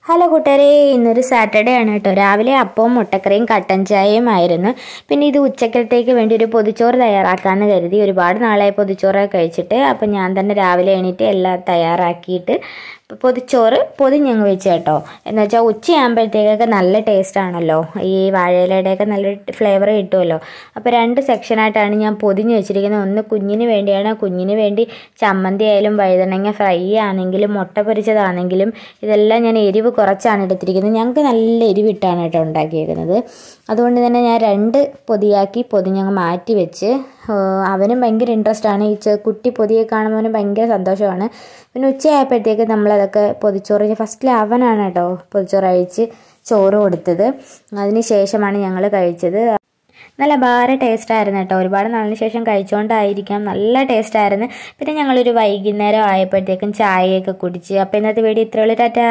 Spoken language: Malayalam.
ഹലോ കൂട്ടുകാരെ, ഇന്നൊരു സാറ്റർഡേ ആണ് കേട്ടോ. രാവിലെ അപ്പവും മുട്ടക്കറിയും കട്ടൻ ചായയും ആയിരുന്നു. പിന്നെ ഇത് ഉച്ചക്കലത്തേക്ക് വേണ്ടി ഒരു പൊതിച്ചോറ് തയ്യാറാക്കാമെന്ന് കരുതി. ഒരുപാട് നാളായി പൊതിച്ചോറൊക്കെ കഴിച്ചിട്ട്. അപ്പം ഞാൻ തന്നെ രാവിലെ എണീറ്റ് എല്ലാം തയ്യാറാക്കിയിട്ട് പൊതിച്ചോറ് പൊതിഞ്ഞങ്ങ് വെച്ച് കേട്ടോ. എന്ന് വെച്ചാൽ ഉച്ചയാകുമ്പോഴത്തേക്കൊക്കെ നല്ല ടേസ്റ്റ് ആണല്ലോ, ഈ വാഴയിലയുടെയൊക്കെ നല്ല ഫ്ലേവർ കിട്ടുമല്ലോ. അപ്പോൾ 2 സെക്ഷനായിട്ടാണ് ഞാൻ പൊതിഞ്ഞ് വെച്ചിരിക്കുന്നത്. ഒന്ന് കുഞ്ഞിന് വേണ്ടിയാണ്. കുഞ്ഞിന് വേണ്ടി ചമ്മന്തി ആയാലും വഴുതനങ്ങ ഫ്രൈ ആണെങ്കിലും മുട്ട പൊരിച്ചതാണെങ്കിലും ഇതെല്ലാം ഞാൻ എരിവ് കുറച്ചാണ് എടുത്തിരിക്കുന്നത്. ഞങ്ങൾക്ക് നല്ല എരിവിട്ടാണ് കേട്ടോ ഉണ്ടാക്കിയിരിക്കുന്നത്. അതുകൊണ്ട് തന്നെ ഞാൻ 2 പൊതിയാക്കി പൊതിഞ്ഞങ്ങ് മാറ്റി വെച്ച്. അവനും ഭയങ്കര ഇൻട്രസ്റ്റാണ്. ഈ കുട്ടി പൊതിയെ കാണുമ്പോൾ അവനും ഭയങ്കര സന്തോഷമാണ്. പിന്നെ ഉച്ചയായപ്പോഴത്തേക്ക് നമ്മളതൊക്കെ പൊതിച്ചോറ് ഫസ്റ്റിൽ അവനാണ് കേട്ടോ പൊതിച്ചോറ് അഴിച്ച് ചോറ് കൊടുത്തത്. അതിന് ശേഷമാണ് ഞങ്ങൾ കഴിച്ചത്. നല്ല ഭാര ടേസ്റ്റായിരുന്നു കേട്ടോ. ഒരുപാട് നാളിന് ശേഷം കഴിച്ചുകൊണ്ടായിരിക്കാം, നല്ല ടേസ്റ്റായിരുന്നു. പിന്നെ ഞങ്ങളൊരു വൈകുന്നേരം ആയപ്പോഴത്തേക്കും ചായയൊക്കെ കുടിച്ച്. അപ്പോൾ ഇന്നത്തെ വീഡിയോ ഇത്രയുള്ളൂ. ടാറ്റാ.